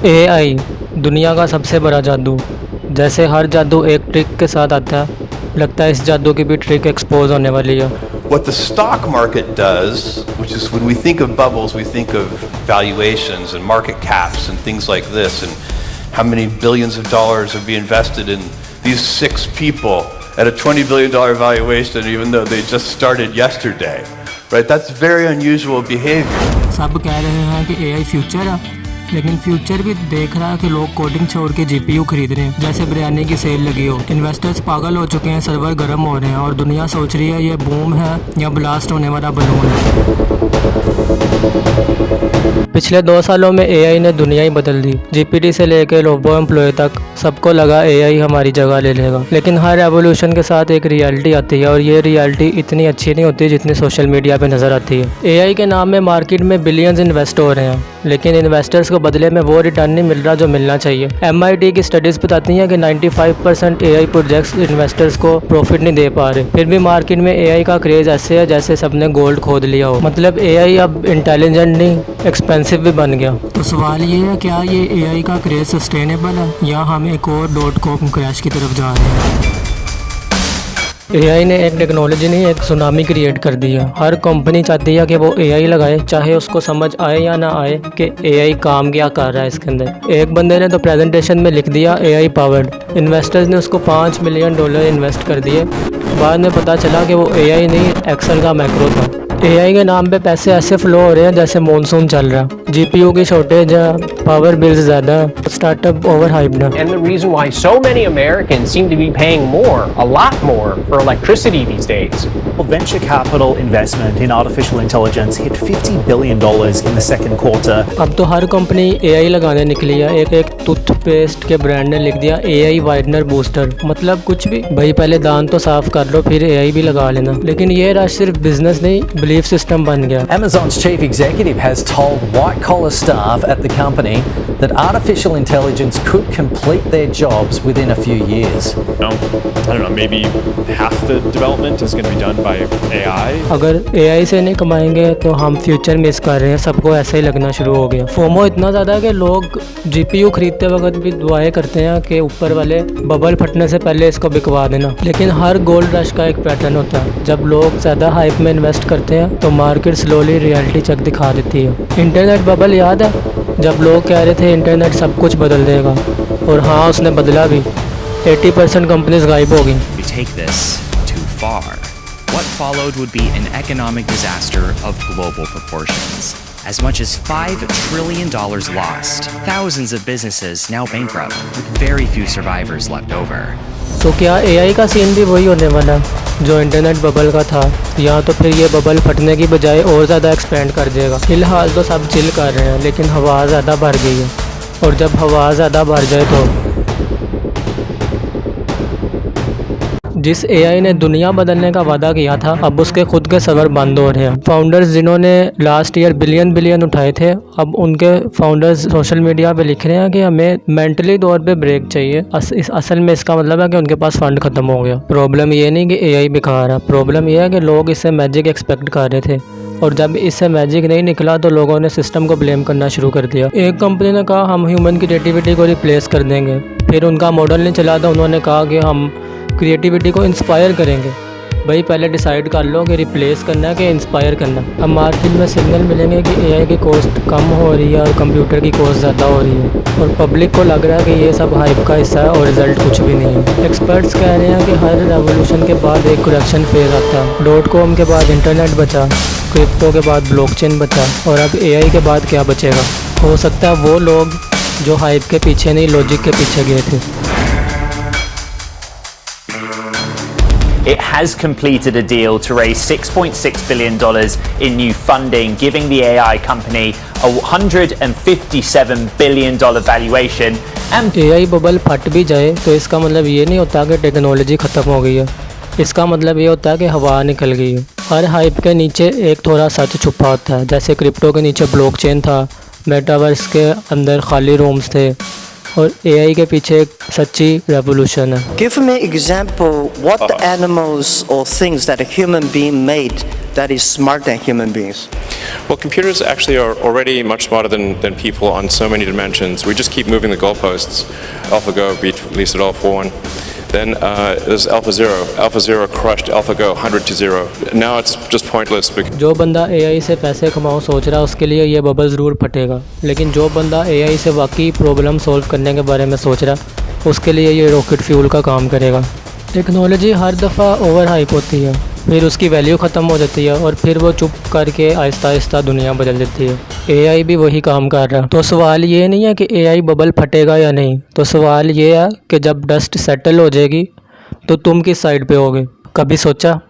AI दुनिया का सबसे बड़ा जादू। जैसे हर जादू एक ट्रिक के साथ आता है, लगता है इस जादू की भी ट्रिक एक्सपोज होने वाली है। What the stock market does, which is when we think of bubbles, we think of valuations and market caps and things like this, and how many billions of dollars are being invested in these 6 people at a $20 billion valuation, even though they just started yesterday, right? That's very unusual behavior. सब कह रहे हैं कि AI future है, लेकिन future भी देख रहा है कि लोग कोडिंग छोड़ के जीपीयू खरीद रहे हैं जैसे बिरयानी की सेल लगी हो। इन्वेस्टर्स पागल हो चुके हैं, सर्वर गर्म हो रहे हैं और दुनिया सोच रही है ये बूम है या ब्लास्ट होने वाला बलून है। पिछले 2 सालों में एआई ने दुनिया ही बदल दी। जीपीटी से लेकर रोबो एम्प्लॉय तक सबको लगा एआई हमारी जगह ले लेगा, लेकिन हर एवोल्यूशन के साथ एक रियलिटी आती है और ये रियलिटी इतनी अच्छी नहीं होती जितनी सोशल मीडिया पे नजर आती है। एआई के नाम में मार्केट में बिलियंस इन्वेस्ट हो रहे हैं, लेकिन इन्वेस्टर्स को बदले में वो रिटर्न नहीं मिल रहा जो मिलना चाहिए। MIT की स्टडीज बताती हैं कि 95% एआई प्रोजेक्ट्स इन्वेस्टर्स को प्रॉफिट नहीं दे पा रहे। फिर भी मार्केट में एआई का क्रेज ऐसे है जैसे सबने गोल्ड खोद लिया हो। मतलब एआई अब इंटेलिजेंट नहीं, एक्सपेंसिव भी बन गया। तो सवाल ये है, क्या ये एआई का क्रेज सस्टेनेबल है या हम एक और .com क्रैश की तरफ जा रहे हैं? एआई ने एक टेक्नोलॉजी नहीं, एक सुनामी क्रिएट कर दी है। हर कंपनी चाहती है कि वो एआई लगाए, चाहे उसको समझ आए या ना आए कि एआई काम क्या कर रहा है इसके अंदर। एक बंदे ने तो प्रेजेंटेशन में लिख दिया एआई पावर्ड। इन्वेस्टर्स ने उसको $5 मिलियन इन्वेस्ट कर दिए। बाद में पता चला कि वो एआई नहीं, एक्सेल का मैक्रो था। एआई के नाम पे पैसे ऐसे फ्लो हो रहे हैं जैसे मॉनसून चल रहा है। जीपीयू की शॉर्टेज है, पावर बिल्स ज़्यादा, स्टार्टअप ओवर हाइप्ड है। And the reason why so many Americans seem to be paying more, a lot more, for electricity these days. Venture capital investment in artificial intelligence hit $50 billion in the second quarter. अब तो हर company AI लगाने निकली है। एक toothpaste के brand ने लिख दिया एआई वाइटनर बूस्टर। मतलब कुछ भी भाई, पहले दांत तो साफ कर लो फिर एआई भी लगा लेना। लेकिन ये रश सिर्फ बिजनेस नहीं, बिलीफ सिस्टम बन गया। Amazon's chief executive has told white-collar staff at the company that artificial intelligence could complete their jobs within a few years. I don't know, maybe half the development is going to be done by AI. अगर AI से नहीं कमाएंगे तो हम future miss कर रहे हैं। सबको ऐसा ही लगना शुरू हो गया। फोमो इतना ज़्यादा है कि लोग जीपीयू खरीदते वक्त भी दुआएं करते हैं कि ऊपर वाले बबल फटने से पहले इसको बिकवा देना। लेकिन हर गोल्ड रश का एक पैटर्न होता है। जब लोग ज़्यादा हाइप में इन्वेस्ट करते हैं तो मार्केट स्लोली रियलिटी चेक दिखा देती है। इंटरनेट बबल याद है, जब लोग कह रहे थे इंटरनेट सब कुछ बदल देगा, और हाँ उसने बदला भी। 80% कंपनीज गायब हो गई। We take this too far. What followed would be an economic disaster of global proportions. As much as $5 trillion lost. Thousands of businesses now bankrupt, with very few survivors left over. तो क्या AI का scene भी वही होने वाला जो internet bubble का था, या तो फिर ये बबल फटने की बजाय और ज़्यादा एक्सपेंड कर देगा? फिलहाल तो सब चिल कर रहे हैं, लेकिन हवा ज़्यादा बढ़ गई है, और जब हवा ज़्यादा बढ़ जाए तो जिस एआई ने दुनिया बदलने का वादा किया था, अब उसके खुद के सर्वर बंद हो रहे हैं। फाउंडर्स जिन्होंने लास्ट ईयर बिलियन उठाए थे, अब उनके फाउंडर्स सोशल मीडिया पे लिख रहे हैं कि हमें मेंटली तौर पे ब्रेक चाहिए। असल में इसका मतलब है कि उनके पास फंड खत्म हो गया। प्रॉब्लम ये नहीं कि एआई बेकार है, प्रॉब्लम ये है कि लोग इससे मैजिक एक्सपेक्ट कर रहे थे, और जब इससे मैजिक नहीं निकला तो लोगों ने सिस्टम को ब्लेम करना शुरू कर दिया। एक कंपनी ने कहा हम ह्यूमन की क्रिएटिविटी को रिप्लेस कर देंगे, फिर उनका मॉडल नहीं चला तो उन्होंने कहा कि हम क्रिएटिविटी को इंस्पायर करेंगे। भाई पहले डिसाइड कर लो कि रिप्लेस करना है कि इंस्पायर करना। अब मार्केट में सिग्नल मिलेंगे कि एआई की कॉस्ट कम हो रही है और कंप्यूटर की कॉस्ट ज़्यादा हो रही है, और पब्लिक को लग रहा है कि ये सब हाइप का हिस्सा है और रिजल्ट कुछ भी नहीं है। एक्सपर्ट्स कह रहे हैं कि हर रेवोल्यूशन के बाद एक करेक्शन फेज आता है। .com के बाद इंटरनेट बचा, क्रिप्टो के बाद ब्लॉकचेन बचा, और अब एआई के बाद क्या बचेगा? हो सकता है वो लोग जो हाइप के पीछे नहीं, लॉजिक के पीछे गए थे। It has completed a deal to raise $6.6 billion in new funding, giving the AI company a $157 billion valuation. AI bubble फट भी जाए तो इसका मतलब ये नहीं होता कि टेक्नोलॉजी ख़त्म हो गई है। इसका मतलब ये होता है कि हवा निकल गई है। हर हाइप के नीचे एक थोड़ा सच छुपा होता है। जैसे क्रिप्टो के नीचे ब्लॉकचेन था, मेटावर्स के अंदर खाली रूम्स थे, और एआई के पीछे एक सच्ची रेवोल्यूशन है। Give me example what the animals or things that a human being made that is smarter than human beings? Well, computers actually are already much smarter than people on so many dimensions. We just keep moving the goalposts. AlphaGo beat Lee Sedol 4-1. Then there's AlphaZero. AlphaZero crushed AlphaGo 100 to 0. Now it's just pointless because जो बंदा AI से पैसे कमाओ सोच रहा है उसके लिए ये बबल ज़रूर फटेगा, लेकिन जो बंदा AI से वाकई प्रॉब्लम सॉल्व करने के बारे में सोच रहा है उसके लिए ये रॉकेट फ्यूल का काम करेगा। टेक्नोलॉजी हर दफ़ा ओवर हाइप होती है, फिर उसकी वैल्यू ख़त्म हो जाती है और फिर वो चुप करके आहिस्ता आहिस्ता दुनिया बदल देती है। AI भी वही काम कर रहा है। तो सवाल ये नहीं है कि AI बबल फटेगा या नहीं, तो सवाल ये है कि जब डस्ट सेटल हो जाएगी तो तुम किस साइड पे होगे? कभी सोचा?